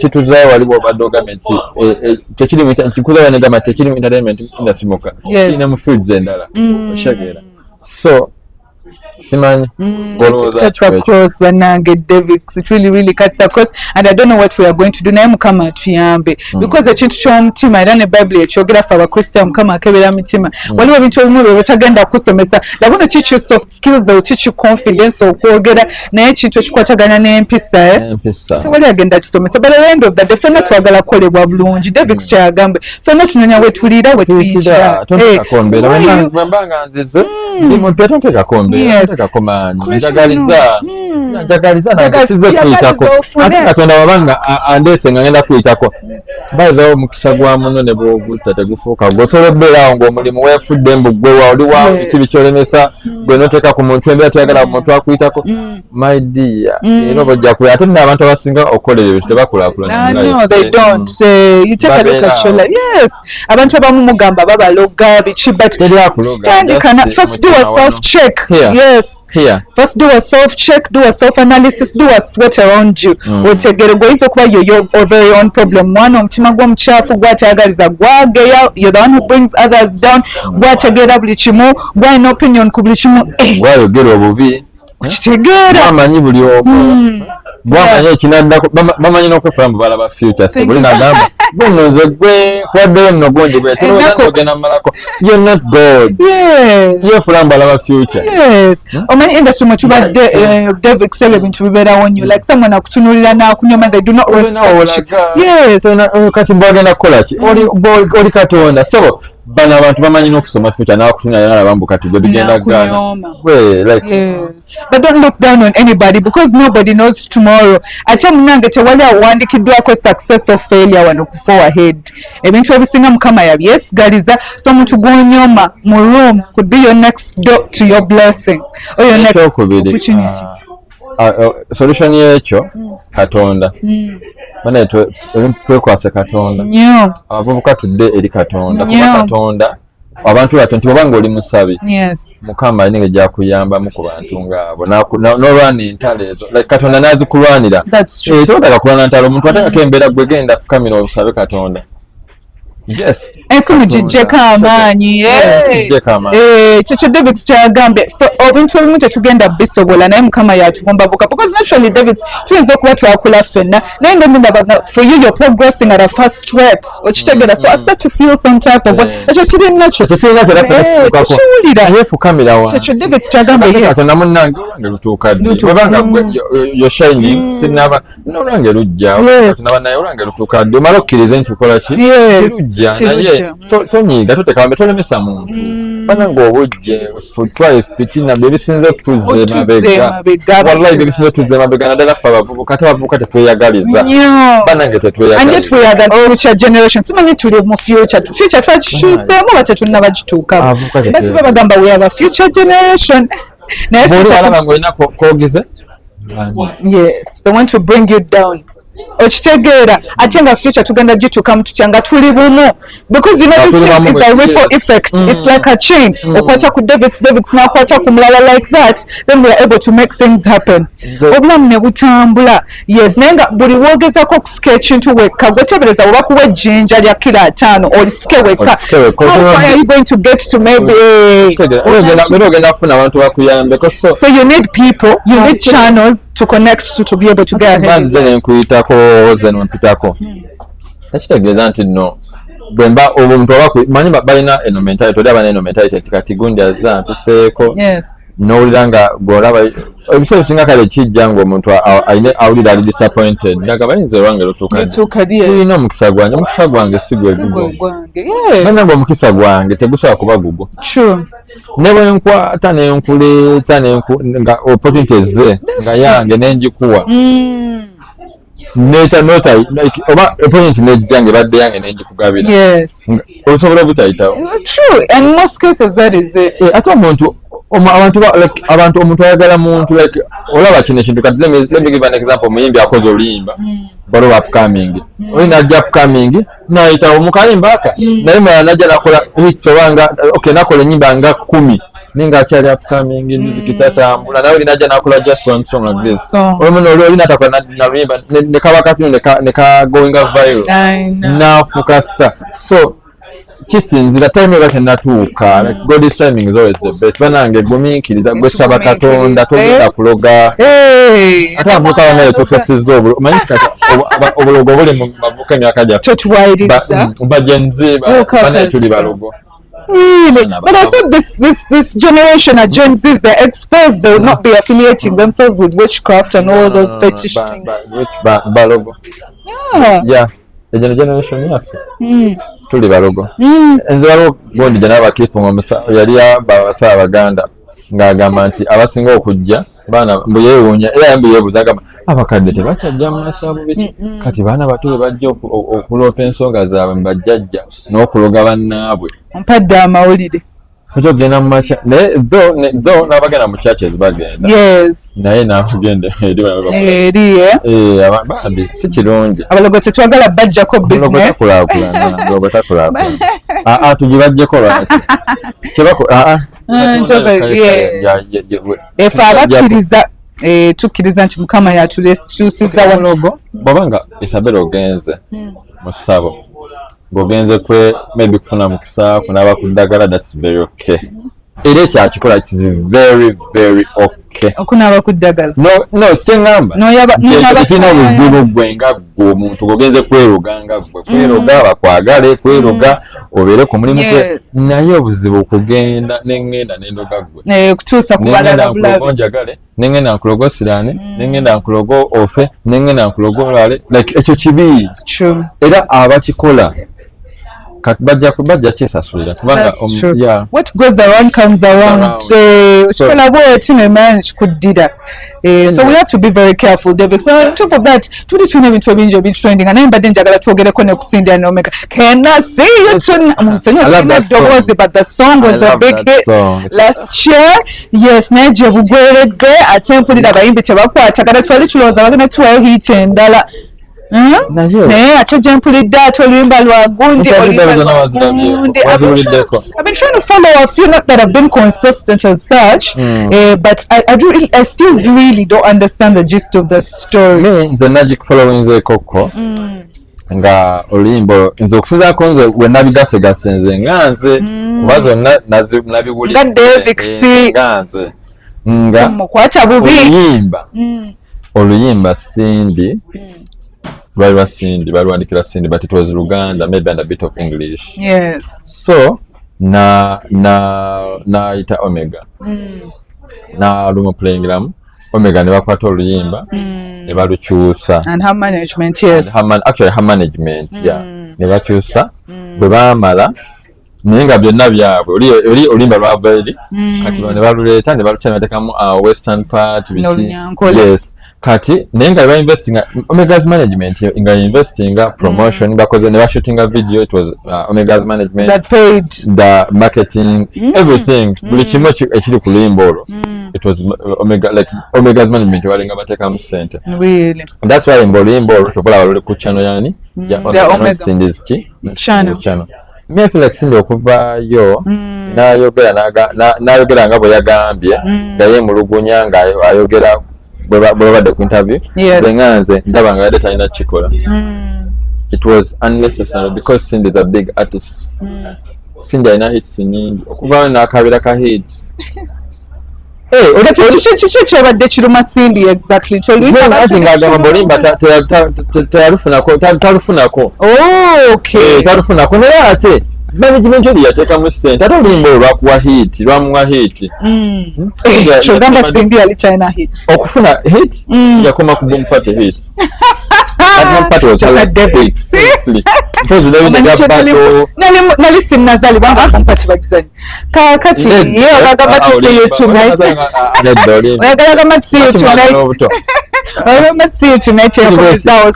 kituzaayo waliwo obadde ogamba nti kikuzayo negamba tekiri mu entertainment industry mokka kirina mu fields endala oshageera. So simanyi cuts across banange Devix, it really cuts across, and I don't know what we are going to do naye mukama atuyambe because ekintu ky'omutima era ne Bible ekyogera ffe abakristo mukama akebera mitima waliwo ebintu ebimu bye batagenda kusomesa they're going to teach you soft skills, they will teach you confidence okwogera naye ekintu ekikwatagana n'empisa tewali agenda kisomesa but at the end of the day ffenna twagala kukolebwa bulungi. Devix kyagambe ffenna tunoonya wetuliira wetuyitira mbanga nzize ndi muntu atonteekako mbeera njagaliza nagasize kuyitako ate Katonda wabanga andeese nga ngenda kuyitako bayizawo omukisa gwa muno ne bwogutta tegufuuka gwosobola okubeerawo ng'omulimu weefudde mbu gwe oli waawo kibi kyolemesa gwe noteeka ku muntu embeera toyagala omuntu akuyitako my dear era oba ojja kulya ate nina abantu abasinga okukolera ebintu tebakulaakulana. They don't. You take a look at your life. Yes, abantu abamu mugamba babaloga biki but stand first do a self check. Yes. here. First do a self check, do a self analysis, do a SWOT around you. Otegere goyinza okuba your very own problem. One omutima gw'omukyafu gwatayagaliza gwageya, you're the one who brings others down. Gwategeera buli kimu, gwalina opinion ku buli kimu. Gwayogera obubi. Okitegeera. Bamanyi buli omu. Bamanyi ekinaddako, bamanyi n'okwefulamu balaba future. So buli nagamba guno nze gwe kwaddeyo nno gonje bwe togenda malako. You're not God. Yes. Yefulamu balaba future. Yes. Omanyi industry mwe tubadde Devixon ebintu bibeerawo nnyo, like someone akutunuulira n'akunyoma, they do not respect you. Yes. Kati bagenda kukola ki? Oli Katonda. So bano abantu bamanyi n'okusoma future n'akutunuulira n'alaba kati gwe bigenda gaana. Yes. But don't look down on anybody because nobody knows tomorrow. Ate munange tewali awandikiddwako success or failure wano ku forward. Ebintu ebisinga Mukama yabyesigaliza, so omuntu gw'onyoma mu room could be your next door to your blessing or your next opportunity. Solution y'ekyo Katonda. Bana twekwase Katonda. Abavubuka tudde eri Katonda. Kuba Katonda abantu batonti bobanga oli musabi. Yes. Mukama alina gyakuyamba mu ku bantu ngabo n'olwana entalo ezo, like Katonda n'azikulwanira. Totaka kulwana ntalo, omuntu atakako embeera gwe genda fukamira obusabe Katonda. Yes. Ensi mugijjeko amaanyi. Kyekyo Devixon kyagambye obintu ebimu tetugenda bisobola naye Mukama yatugomba buka, because naturally Devixon tuyinza okuba twakula ffenna naye ndaba for you you're progressing at a fast rate. Okitegeera, so I start to feel some type of ekyo kiri nakyo tukiwulira yefukamira wa kyekyo Devixon kyagambye Katonda munnange olwange lutuuka ddi webanga you're shining sinaba n'olwange lujja Katonda naye olwange lutuuka ddi omala okkirize nti ukola ki naye tonyiga totekambe tolemesa muntu bananga obujje futwaye fitina byebisinze okutuza emabega wallahi byebisinze okutuza emabega naddala ffe abavubuka ate abavubuka tetweyagaliza banange tetweyagaliza future generation simanyi tuli mu future twakikyuseemu ba tetunnabagituukako basi babagamba we have a future generation naye alaba ng'olina koogize yes they want to bring you down. Okitegeera ate nga future tugenda gituukamu tutya nga tuli bumu, because you know this thing is a ripple effect. It's like a chain. Okwata ku Devixon n'akwata ku mulala like that, then we are able to make things happen. Obulamu ne butambula. Yes, naye nga buli woogezako okusika ekintu wekka gwe teebereza oba kuwa ejjinja lya kilo 5 olisike wekka. How are you going to get to maybe ogenda kufuna abantu bakuyambeko, so you need people, you need channels to connect to be able to get ahead. Mpitako ekitegeeza nti nno bwemba omuntu manyi balina eno mentality oli abana eno mentality kati gundi azza mpiseeko n'owulira nga bw'olaba ebiseera bisinga kale kijja ng'omuntu awulira ali disappointed ndaga bayinza olwange lutuuka tulina omukisa gwange si gwe gugo banange omukisa gwange tegusobola kuba gugo ne bwe nkwata nenkuleeta nga opportunity ezze nga yange nenjikuwa oba opponent nejjange badde yange nenjikugabira osobola obutayitawo. True, and most cases that is it. Ate abantu omuntu ayagala muntu like olaba kino ekintu kati let me give an example. Omuyimbi akoze oluyimba balo upcoming oli najja upcoming nayitawo mukayimba aka naye mala najja nakola hits obanga okay nakola ennyimba nga 10 ninga akyali upcoming nzikitatambula nawe linajja nakola just one song like this oli natakola naluyimba ne kaba katino ne ka going viral nafuka star. So kisinzira time eba tenatuuka, like God's timing is always the best. Banange gumiikiriza gwe saba Katonda togenda kuloga ate avuka banaye tofesiza omanyi kati obulogo buli mu mavuka emyaka gyaffe bajenzi banaye tuli balogo. Really? But I think this generation of Gen Zs, they're exposed. They will not be affiliating themselves with witchcraft and all those fetish things. Balogo. Yeah. The generation yaffe tuli balogo. Enze waliwo gondi gye n'abakiipunga yali abasa Abaganda ng'agamba nti abasinga okujja baana mbu yeewuunya era mbu yeebuuza agamba abakadde tebakyajja mu masabo biki kati baana bato bwe bajja okuloopa ensonga zaabwe mu bajjajja n'okuloga bannaabwe. Mpadde amawulire. Kyo genda mu makya naye though n'abagenda mu church ezibagenda. Yes. Naye naakugende eri bambi si kirungi. Abalogo tetwagala bajjako business. Logo takulaakulana tugibajjeko lwaki efe abakkiriza tukkiriza nti Mukama yatulekyusiza wanogo bw'obanga Isabella ogenze mu ssabo ng'ogenze maybe kufuna mukisa kunaaba ku ddagala, that's very okay. Era ekyakikola it is very very okay okunaaba ku ddagala no kyeŋŋamba tekirina obuzibu gwe nga gwe omuntu g'ogenze kweroga nga gwe kweroga bakwagale kweroga obeere ku mulimu gwe naye obuzibu kugenda neŋŋenda n'endoga gwe kutuusa ku balala bulabe njagale neŋŋenda nkuloga osiraane neŋŋenda nkuloga ofe neŋŋenda nkuloga olwale like ekyo kibi era abakikola bajja kyesasulira kubanga what goes around comes around kikola bweti nemanyi kikuddira so we have to be very careful Devixon. On top of that tulina ebintu ebingi ebitrending naye mbadde njagala twogereko ne kusindira ne Omega. Can I see you tonight? But the song was a big hit last year. Yes, naye gye bugweredde ate mpulira abayimbi tebakwatagana twali tulowooza bagenda tuwayo hit endala naye ate gye mpulidde ate oluyimba lwa gundi I've been trying to follow a few, not that I've been consistent as such, but I still really don't understand the gist of the story. Nze najik following nze koko nga oluyimbo nze okusinzaako nze we nabigasegase nze nga nze kuba zonna nabiwulira nga Devixon nga nze nga mukwata bubi oluyimba Cindy lwali Cindy balwandikira Cindy but it was Luganda maybe and a bit of English. Yes. So na ita Omega na lumo playing ram Omega ne bakwata oluyimba ne balukyusa and her management. Yes, actually her management ne bakyusa bwe baamala naye nga byonna byabwe oli oluyimba lwava eri kati ne baluleeta ne balukyala ne batekamu western part biki. Yes, kati naye nga investing Omega's management nga investing promotion bakoze ne bashootinga video. It was Omega's management that paid the marketing everything buli kimu ekiri ku luyimba olwo. It was Omega's management walinga batekamu sente. Really? That's why oluyimba olwo tokola luli ku channel yani ya Omega channel. Me feel like Cindy okuvaayo n'ayogera nga bwe yagambye naye mulugunya nga ayogera bwe badde ku interview nga nze ndaba nga yadde talina kikola. It was unnecessary because Cindy is a big artist. Cindy alina hits nyingi okuvaayo n'akabira ka hit. Kiki kyabadde kiruma Cindy exactly? Talufunako. Okay. Talufunako naye ate management oli yateekamu ssente ate oluyimba olwo lwakuwa hit lwamuwa hit. Kyogamba Cindy yali talina hit. Okufuna hit yakoma ku boom party hit. Nali sinnazaalibwa nga bompati bagizanyi kakati ye ogagamba tuseeyo tonight oyagala tuseeyo tonight oyagamba tuseeyo tonight yakozesaawo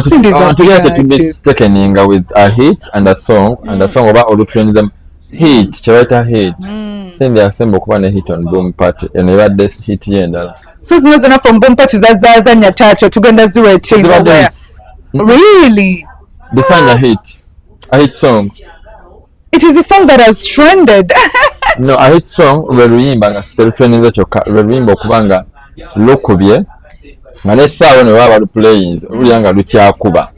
Cindy tekeninga with a hit and a song oba olutrendism hit kyebayita hit. Cindy yasemba okuba ne hit on boom party eno ebadde hit y'endala. So zino zonna from boom party zazaazanya taakyo tugenda ziweetinga. Really? Define a hit song. It is a song that has trended. No, a hit song lwe luyimba nga siterufeninze kyokka lwe luyimba okuba nga lukubye nga n'essaawa ne baba baluplaying olulya nga lukyakuba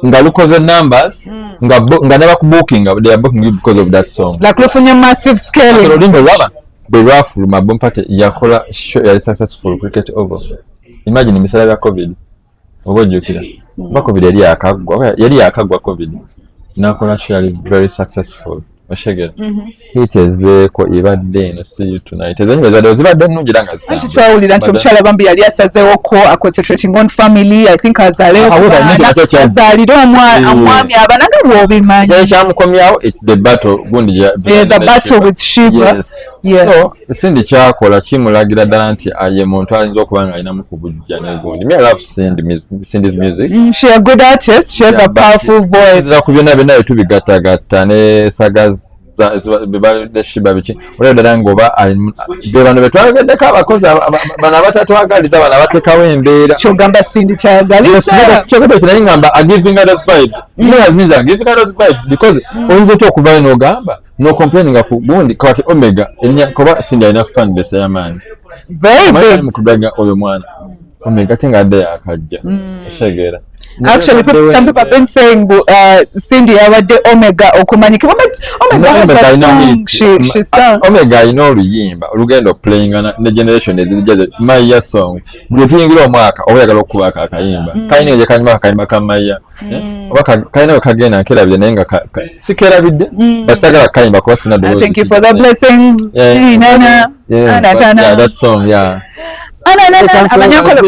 nga lukoze numbers nga ne bakubookinga they are booking you because of that song. Like lufunye massive scaling. Oluyimba lwaba bwe lwafuluma boom party yakola show yali successful cricket over. Imagine emisala ya COVID oba ojjukira ba COVID yali yakagwa COVID nakola show yali very successful. Oshegera hit ezeeko ibadde eno see you tonight ezenyiwe zibadde nnungi era nga zitambula. Twawulira nti omukyala bambi yali asazeewo ko concentrating on family. I think azaalire omwami abananga bw'obimanyi ekyamukomyawo it's the battle gundi the battle with Shiva. So Cindy kyakola kimulagira ddala nti ye muntu ayinza okuba nga alinamu ku bujja n'egundi. Me I love Cindy's music. She a good artist. She has a powerful voice. Ku byonna byonna tubigattagatta ne saga Shiba biki olwo ddala ng'oba be bano be twayogeddeko abakozi bano abatatwagaliza bano abateekawo embeera. Kyogamba Cindy kyayagaliza. Kyogamba naye ngamba giving others vibes. Means giving others vibes because oyinza otya okuvaayo n'ogamba no complaining ku gundi kwati Omega kuba sinja ina fan base yaman very big mukudaga oyo mwana Omega tinga ade akajja shegera. Actually, some people have been saying Cindy Awade Omega okumanyika. Omega has that song. She's done. Omega ino oluyimba olugendo playing na generation ezijja Maya song. Buli tuyingira omwaka oyagala okubaka akayimba. Kayine je kanyuma akayimba ka Maya. Obaka kayine kagenda kelabye nenga sikerabidde. Basagala kayimba kwa sina do. Thank you for the blessings. Nana. Yeah, that song, yeah. Abanyakole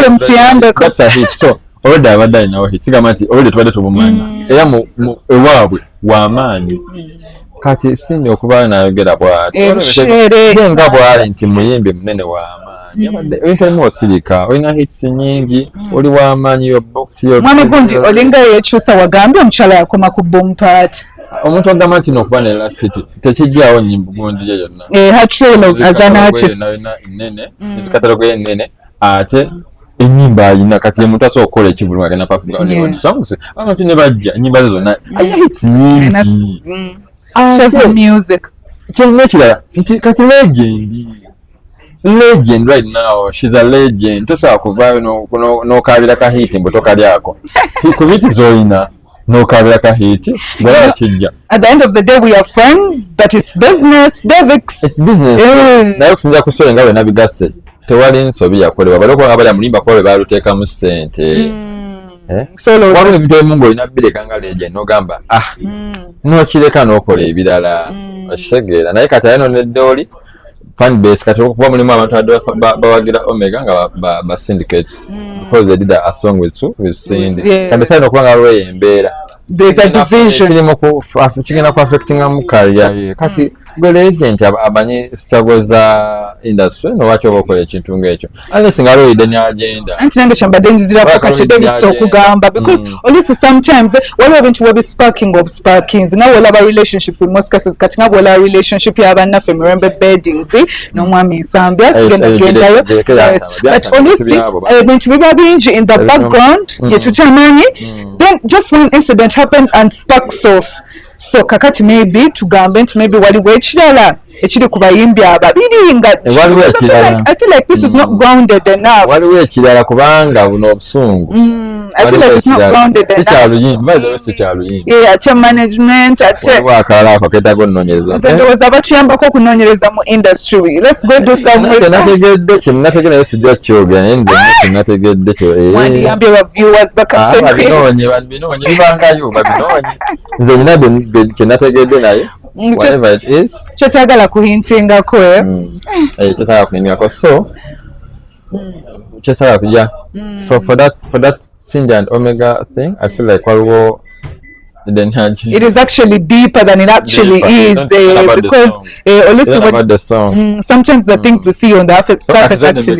mutiyambe ko. That's a hit. So already abadde nawo hit sigamati already tubadde tubumanya era mu ewaabwe w'amaanyi kati sinyo okuba nayogera bw'atenga bw'ali nti muyimbi munene w'amaanyi abadde oyintamu osirika olina hits nyingi oli w'amaanyi yo box yo mwami gundi olinga yekyusa wagambye omukyala yakoma ku boom party omuntu agamba nti n'okuba ne last hit tekijjaawo nyimbu gundi ye yonna hatrelo as an artist nene ezikatalogo nene ate enyimba ayina kati omuntu asobola okukola ekivulu agenda pafuga ne songs abantu ne bajja enyimba ze zonna ayina hits nyingi music kyonna ekirala nti kati legend right now, she's a legend tosobola kuvaayo n'okabira ka hit mbu tokalyako ku hit zoyina n'okabira ka hit ngolaba kijja. At the end of the day we are friends but it's business. Devixon, it's business. Naye okusinza ku story nga bwe nabigasse tewali nsobi yakolebwa bali okuba nga bali mulimba kuba baaluteekamu ssente wabula ebintu ebimu ng'olina bireka nga legend n'ogamba n'okireka n'okola ebirala okitegeera naye kati ayino neddooli fanbase kati okuba mulimu abantu bawagira Omega nga ba syndicates because they did a song with Cindy kandi sayina okuba nga waliwo embeera there's a division kigenda ku affectinga mu career kati gwe legend amanyi struggle za industry nowaki oba okola ekintu ng'ekyo unless nga waliwo hidden agenda anti nange kyambadde nzizirako kati Devixon okugamba because olisa sometimes waliwo ebintu webisparking of sparkings nga wolaba relationships in most cases kati nga wolaba relationship y'abannaffe Mirembe Beddings n'omwami Nsambya sigenda gendayo but olisi ebintu biba bingi in the background yetutamanyi then just one incident happens and sparks off so kakati maybe tugambe nti maybe waliwo ekirala ekiri ku bayimbi ababiri nga I feel like this is not grounded enough waliwo ekirala kubanga buno obusungu I feel like it's not grounded enough ate management ate wakala ako ketago nnonyereza ndowooza abatuyambako okunoonyereza mu industry let's go do some nategedde kyenategedde naye sijja kyogera naye nategedde wandiyambye ba viewers babinoonye bibangayo babinoonye nze nyina kyenategedde naye whatever it is kyetagala kuhintingako kyetagala kuhingako so kyetagala kujja so for that Cindy and Omega thing I feel like waliwo it is actually deeper than it actually is because about the song. Sometimes the things we see on the surface actually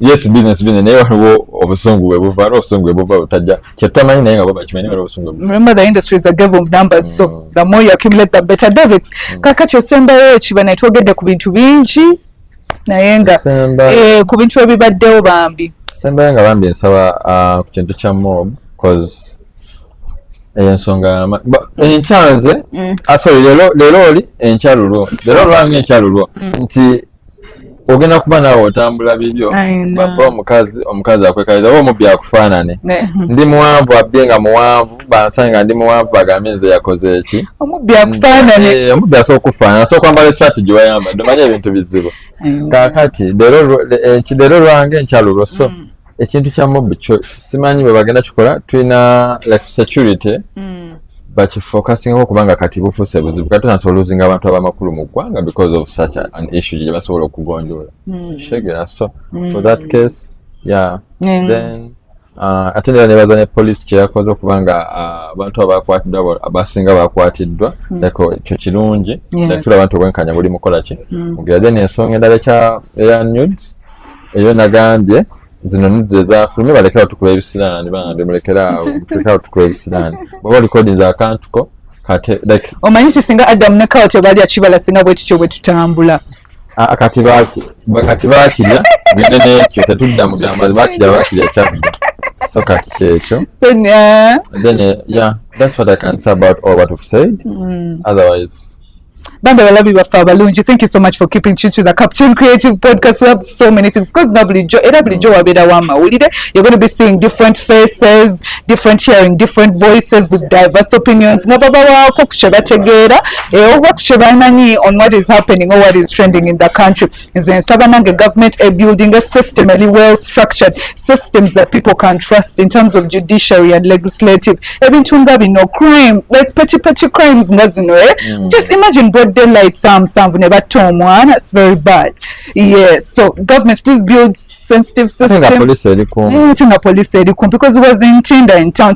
yes business naye waliwo obusungu bwe buva obusungu bwe buva otajja kyetamanyi naye nga bakimanyi waliwo obusungu bwe remember the industry is a game of numbers so the more you accumulate the better. Devixon kakati osembayo ekiba naye twogedde ku bintu bingi naye nga ku bintu ebibaddewo bambi sembaye nga bambi nsaba ku kintu kya mob cause ensonga enkyanze sorry leero oli enkyalulwo leero lwange enkyalulwo nti ogenda kuba naawe otambula bibyo baba omukazi akwekaliza oba omubbi akufaanane ndi muwanvu abye nga muwanvu bansange nga ndi muwanvu bagambe nze yakoze eki omubbi akufaanane omubbi asobola okufaanana asobola kwambala esaati gye wayambadde omanye ebintu bizibu kaakati leero lwange enkyalulwo so ekintu kya mob kyo simanyi bwe bagenda kikola tulina like security bakifocusingako kubanga kati bufuuse buzibu kati tunasobola oluzinga abantu abamakulu mu ggwanga because of such an issue gye basobola okugonjoola shegera so for that case then ate nera nebaza ne police kyeyakoze okubanga abantu abakwatiddwa abasinga bakwatiddwa ekyo kirungi tula abantu obwenkanya buli mukola ki mugira then ensonga endala eya nudes eyo nagambye zino nudes ezafulumye balekera tukula ebisiraani bambi mulekeraawo tulekera tukula ebisiraani bwaba recordinza akantu ko kati like omanyi kisinga Adam ne Kawati balya kibala singa bwe kityo bwe tutambula kati bakirya bine n'ekyo tetudda mugamba bakirya kyabudda So Kakishecho. So Then yeah, that's what I can say about all what we've said. Otherwise. Thank you so much for keeping tuned to the Captain Creative Podcast. We have so many things because you're going to be seeing different faces, hearing different voices with diverse opinions on what is happening or what is trending in the country. The government are building a system, a well structured systems that people can trust in terms of judiciary and legislative. Even no crime, like petty crimes, just imagine broad daylight never turn one. That's very bad. Yes, so government, please build sensitive systems. I think the police said because it was in Tinder in town.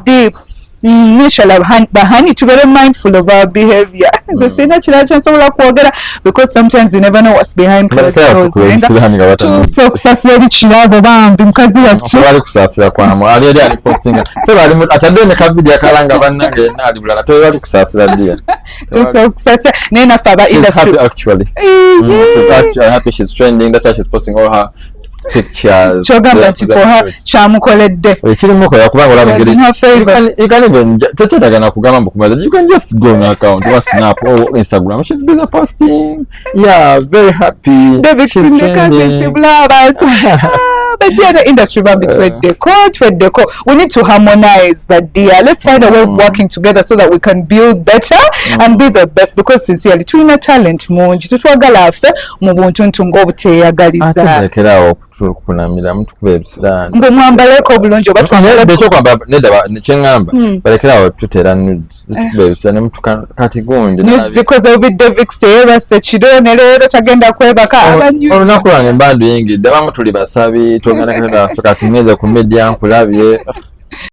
Deep. Bahani to be very mindful of our behavior. Because sometimes you never know what's behind closed doors. Happy she's trending. That's why she's posting all her pictures. You can even you can just go on her account or Snap or Instagram. She's been posting. Yeah, very happy. Devixon, but the industry we need to harmonize, but let's find a way of working together so that we can build better and be the best, because sincerely twina talent mungi tutwagala affe mu buntu ntunga obuteyagaliza kunamira mtu kubebisirani ngomwambaleko obulungi oba twambala nedaba nekyengamba balekerawo tutera nudes tukubebisirani mtu kati gunje zikoze obi Devixon base kidone leero tagenda kwebaka abanyu olunaku lwange mbandu yingidde abamu tuli basabi twogenda kati tumeze ku media nkulabye